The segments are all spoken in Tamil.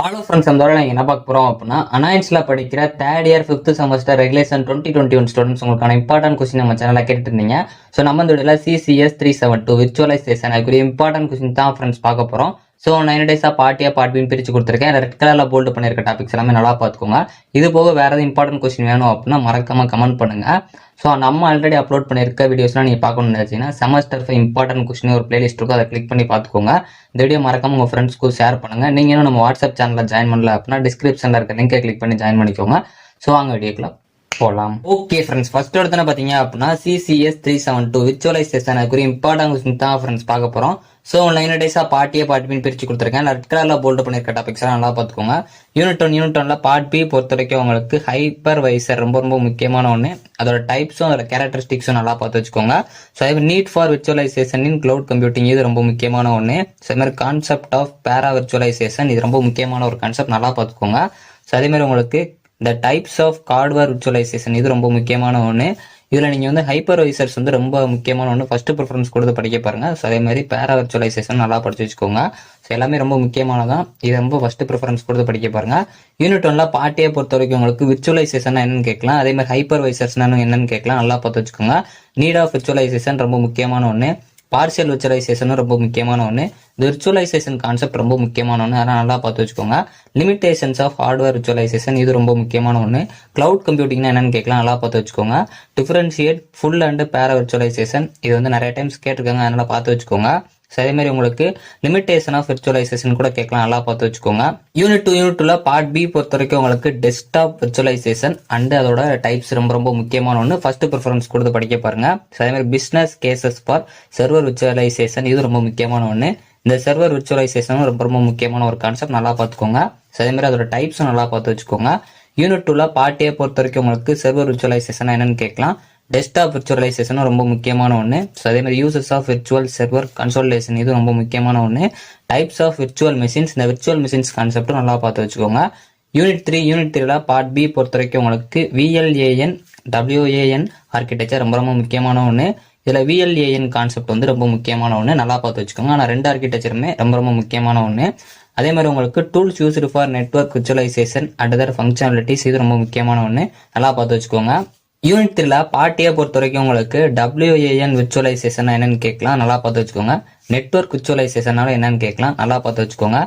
ஹலோ ஃப்ரெண்ட்ஸ், அந்த நீங்கள் என்ன பார்க்க போகிறோம் அப்படின்னா அனாயின்ஸில் படிக்கிற third year 5th semester regulation 2021 students உங்களுக்கான இம்பார்ட்டன்ட் கொஸ்டின் நம்ம சேனலில் கேட்டுட்டு இருந்தீங்க. ஸோ நம்ம இந்த வீடியோவில் CCS372 விர்ச்சுவலைசேஷன் அதுக்குரிய இம்பார்ட்டன்ட் கொஸ்டின் தான் ஃப்ரெண்ட்ஸ் பார்க்க போகிறோம். ஸோ 9 டேஸாக பார்ட்டியாக பார்ட்பின்னு பிரித்து கொடுத்துருக்கேன். ரெட் கலரில் போல்டு பண்ணியிருக்க டாபிக்ஸ் எல்லாமே நல்லா பார்த்துக்கோங்க. இது போக வேறு எதாவது இம்பார்ட்டன்ட் கொஸ்டின் வேணும் அப்படின்னா மறக்காமல் கமெண்ட் பண்ணுங்கள். ஸோ நம்ம ஆல்ரெடி அப்லோட் பண்ணியிருக்க வீடியோஸ்லாம் நீங்கள் பார்க்கணும்னு நினச்சிங்கன்னா செமஸ்டர் 5 இம்பார்ட்டன்ட் கொஸ்டின் ஒரு பிளேலிஸ்ட் இருக்கும், அதை கிளிக் பண்ணி பார்த்துக்கோங்க. இந்த வீடியோ மறக்காம உங்கள் ஃப்ரெண்ட்ஸ்க்கு ஷேர் பண்ணுங்கள். நீங்கள் இன்னும் நம்ம வாட்ஸ்அப் சேனலில் ஜாயின் பண்ணல அப்படின்னா டிஸ்கிரிப்ஷனில் இருக்க லிங்கை கிளிக் பண்ணி ஜாயின் பண்ணிக்கோங்க. ஸோ வாங்க வீடியோக்குள்ள போகலாம். ஓகே ஃப்ரெண்ட்ஸ், ஃபர்ஸ்ட் எடுத்து பார்த்தீங்க அப்படின்னா CCS372 விர்ச்சுவலைசேஷன் அதுக்குரிய இம்பார்ட்டன்ட் கொஸ்டின் தான் ஃப்ரெண்ட்ஸ் பார்க்க போகிறோம். ஸோ 9 டேஸாக பார்ட்டின்னு பிரித்து கொடுத்துருக்கேன். ரெட் கலரில் போல்டு பண்ணியிருக்க டாபிக்ஸ் எல்லாம் நல்லா பார்த்துக்கோங்க. யூனிட் 1 பார்ட் பி பொறுத்த வரைக்கும் உங்களுக்கு ஹைப்பர்வைசர் ரொம்ப ரொம்ப முக்கியமான ஒன்று. அதோட டைப்ஸும் அதோட கேரக்டரிஸ்டிக்ஸும் நல்லா பார்த்து வச்சுக்கோங்க. ஸோ அதே மாதிரி need for virtualisation in cloud computing இது ரொம்ப முக்கியமான ஒன்று. ஸோ அதே மாதிரி கான்செப்ட் ஆஃப் பேரா விர்ச்சுவலைசேஷன் இது ரொம்ப முக்கியமான ஒரு கான்செப்ட், நல்லா பார்த்துக்கோங்க. ஸோ அதே மாதிரி உங்களுக்கு இந்த டைப்ஸ் ஆஃப் ஹார்ட்வேர் விர்ச்சுவலைசேஷன் இது ரொம்ப முக்கியமான ஒன்று. இதில் நீங்கள் வந்து ஹைப்பர்வைசர்ஸ் வந்து ரொம்ப முக்கியமான ஒன்று, ஃபர்ஸ்ட் ப்ரிஃபரன்ஸ் கொடுத்து படிக்க பாருங்கள். ஸோ அதே மாதிரி பேரா விர்ச்சுவலைசேஷன் நல்லா படிச்சு வச்சுக்கோங்க. ஸோ எல்லாமே ரொம்ப முக்கியமானதான், இது ரொம்ப ஃபர்ஸ்ட் ப்ரிஃபரன்ஸ் கொடுத்து படிக்க பாருங்கள். யூனிட் 1 பார்ட்டியை பொறுத்த வரைக்கும் உங்களுக்கு விர்ச்சுவலைசேஷன் என்னன்னு கேட்கலாம், அதே மாதிரி ஹைப்பர்வைசர்ஸ்னா என்னன்னு கேட்கலாம், நல்லா பார்த்து வச்சுக்கோங்க. நீட் ஆஃப் விர்ச்சுவலைசேஷன் ரொம்ப முக்கியமான ஒன்று. பார்ஷியல் விர்ச்சுவலைசேஷனும் ரொம்ப முக்கியமான ஒன்று. இந்த விர்ச்சுவலைசேஷன் கான்செப்ட் ரொம்ப முக்கியமான ஒன்று, அதனால் நல்லா பார்த்து வச்சுக்கோங்க. லிமிடேஷன்ஸ் ஆஃப் ஹார்ட்வேர் விர்ச்சுவலைசேஷன் இது ரொம்ப முக்கியமான ஒன்று. கிளவுட் கம்ப்யூட்டிங்னா என்னன்னு கேட்கலாம், நல்லா பார்த்து வச்சுக்கோங்க. டிஃபரன்ஷியேட் ஃபுல் அண்ட் பேரா விர்ச்சுவலைசேஷன் இது வந்து நிறைய டைம்ஸ் கேட்டிருக்காங்க, அதனால் பார்த்து வச்சுக்கோங்க. ஸோ அதே மாதிரி உங்களுக்கு லிமிடேஷன் ஆஃப் விர்ச்சுவலைசேஷன் கூட கேட்கலாம், நல்லா பார்த்து வச்சுக்கோங்க. யூனிட் 2 பார்ட் பி பொறுத்த வரைக்கும் உங்களுக்கு டெஸ்க்டாப் விர்ச்சுவலைசேஷன் அண்ட் அதோட டைப்ஸ் ரொம்ப ரொம்ப முக்கியமான ஒன்று, ஃபர்ஸ்ட் ப்ரிஃபரன்ஸ் கொடுத்து படிக்க பாருங்க. ஸோ அதே மாதிரி business cases for server virtualisation இது ரொம்ப முக்கியமான ஒன்று. இந்த சர்வர் விர்ச்சுவலைசேஷனும் ரொம்ப ரொம்ப முக்கியமான ஒரு கான்செப்ட், நல்லா பார்த்துக்கோங்க. ஸோ அதே மாதிரி அதோட டைப்ஸும் நல்லா பார்த்து வச்சுக்கோங்க. யூனிட் 2 பார்ட் ஏ பொறுத்த வரைக்கும் உங்களுக்கு சர்வர் விர்ச்சுவலைசேஷன் என்னன்னு கேட்கலாம். டெஸ்க்டாப் விர்ச்சுவலைசேஷனும் ரொம்ப முக்கியமான ஒன்று. ஸோ அதே மாதிரி uses of virtual server consolidation இது ரொம்ப முக்கியமான ஒன்று. டைப்ஸ் ஆஃப் விர்ச்சுவல் மிஷின்ஸ், இந்த விர்ச்சுவல் மிஷின்ஸ் கான்செப்டும் நல்லா பார்த்து வச்சுக்கோங்க. யூனிட் 3 பார்ட் பி பொறுத்த வரைக்கும் உங்களுக்கு VLAN WAN ஆர்கிடெக்சர் ரொம்ப ரொம்ப முக்கியமான ஒன்று. இதில் VLAN கான்செப்ட் வந்து ரொம்ப முக்கியமான ஒன்று, நல்லா பார்த்து வச்சுக்கோங்க. ஆனால் ரெண்டு ஆர்கிடெக்சருமே ரொம்ப ரொம்ப முக்கியமான ஒன்று. அதே மாதிரி உங்களுக்கு tools used for network virtualisation and other functionalities இது ரொம்ப முக்கியமான ஒன்று, நல்லா பார்த்து வச்சுக்கோங்க. யூனிட் 3 பார்ட்டியை பொறுத்த வரைக்கும் உங்களுக்கு WAN விர்ச்சுவலைசேஷன் என்னன்னு கேட்கலாம், நல்லா பார்த்து வச்சுக்கோங்க. நெட்வொர்க் விர்ச்சுவலைசேஷனால என்னன்னு கேட்கலாம், நல்லா பார்த்து வச்சுக்கோங்க.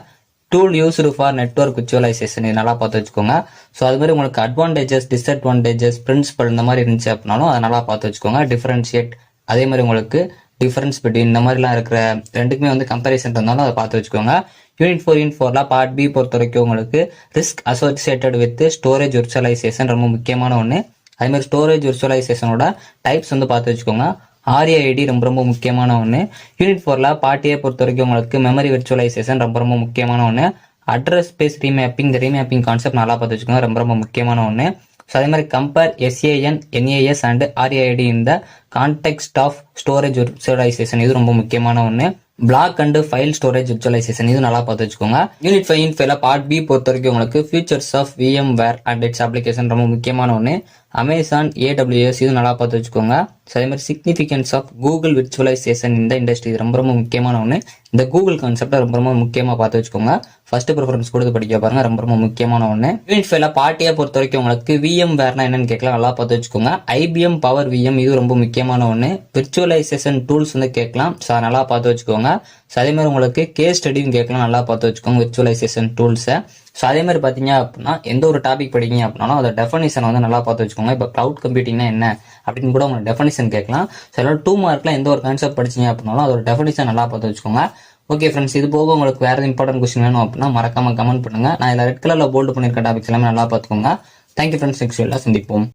Tool used for network virtualisation இது நல்லா பார்த்து வச்சுக்கோங்க. ஸோ அது மாதிரி உங்களுக்கு அட்வான்டேஜஸ் டிஸ்அட்வான்டேஜஸ் பிரின்சிபல் இந்த மாதிரி இருந்துச்சு அப்படின்னாலும் அதை நல்லா பார்த்து வச்சுக்கோங்க. டிஃபரன்ஷியேட் அதே மாதிரி உங்களுக்கு டிஃபரன்ஸ் பிட்வீன் இந்த மாதிரிலாம் இருக்கிற ரெண்டுக்குமே வந்து கம்பேரிசன் இருந்தாலும் அதை பார்த்து வச்சுக்கோங்க. யூனிட் 4 பார்ட் பி பொறுத்த வரைக்கும் உங்களுக்கு risk associated with storage virtualisation ரொம்ப முக்கியமான ஒன்று. அதே மாதிரி ஸ்டோரேஜ் விர்ச்சுவலைசேஷனோட டைப்ஸ் வந்து பார்த்து வச்சுக்கோங்க. RAID ரொம்ப ரொம்ப முக்கியமான ஒன்று. யூனிட் 4 பார்ட் ஏ பொறுத்த வரைக்கும் உங்களுக்கு மெமரி விர்ச்சுவலைசேஷன் ரொம்ப ரொம்ப முக்கியமான ஒன்று. அட்ரஸ் ஸ்பேஸ் ரீமேப்பிங், இந்த ரீமேப்பிங் கான்செப்ட் நல்லா பார்த்து வச்சுக்கோங்க, ரொம்ப ரொம்ப முக்கியமான ஒன்று. ஸோ அதே மாதிரி compare SAN NAS and RAID இந்த கான்டெக்ஸ்ட் ஆஃப் ஸ்டோரேஜ் விர்ச்சுவலைசேஷன் இது ரொம்ப முக்கியமான ஒன்று. Block and file storage virtualization இது நல்லா பார்த்து வச்சுக்கோங்க. யூனிட் 5 பார்ட் பி பொறுத்த வரைக்கும் உங்களுக்கு features of VMware and its application ரொம்ப முக்கியமான ஒன்று. அமேசான் AWS இது நல்லா பார்த்து வச்சுக்கோங்க. ஸோ அதே மாதிரி சிக்னிஃபிகன்ஸ் ஆஃப் கூகுள் விர்ச்சுவலைசேஷன் இந்த இண்டஸ்ட்ரி இது ரொம்ப ரொம்ப முக்கியமான ஒன்று. இந்த கூகுள் கான்செப்டை ரொம்ப ரொம்ப முக்கியமாக பார்த்து வச்சுக்கோங்க. ஃபர்ஸ்ட் ப்ரிஃபரன்ஸ் கொடுத்து படிக்க பாருங்க, ரொம்ப ரொம்ப முக்கியமான ஒன்று. யூனிட் 5 பார்ட்டியை பொறுத்த வரைக்கும் உங்களுக்கு VMwareனா என்னன்னு கேட்கலாம், நல்லா பார்த்து வச்சுக்கோங்க. IBM பவர் VM இது ரொம்ப முக்கியமான ஒன்று. விர்ச்சுவலைசேஷன் டூல்ஸ் வந்து கேட்கலாம், ஸோ நல்லா பார்த்து வச்சுக்கோங்க. ஸோ அதே மாதிரி உங்களுக்கு கேஸ் ஸ்டடியும் கேட்கலாம், நல்லா பார்த்து வச்சுக்கோங்க விர்ச்சுவலைசேஷன் டூல்ஸை. ஸோ அதே மாதிரி பார்த்தீங்க அப்படின்னா எந்த ஒரு டாபிக் படிக்கீங்க அப்படின்னாலும் அதோட டெஃபனிஷன் வந்து நல்லா பார்த்து வச்சுக்கோங்க. இப்போ கிளவுட் கம்ப்யூட்டிங்னா என்ன அப்படின்னு கூட உங்களுக்கு டெஃபனிஷன் கேட்கலாம். ஸோ அதோட 2 மார்க்ல எந்த ஒரு கான்செப்ட் படிச்சீங்க அப்படின்னாலும் அதோட டெஃபனிஷன் நல்லா பார்த்து வச்சுக்கோங்க. ஓகே ஃப்ரெண்ட்ஸ், இது போக உங்களுக்கு வேறு இம்பார்ட்டன்ட் கொஸ்டின் வேணும் அப்படின்னா மறக்காம கமெண்ட் பண்ணுங்க. நான் இதில் ரெட் கலரில் போல்டு பண்ணியிருக்க டாபிக்ஸ் எல்லாமே நல்லா பார்த்துக்கோங்க. தேங்க்யூ ஃப்ரெண்ட்ஸ், நெக்ஸ்ட் வீடியோல சந்திப்போம்.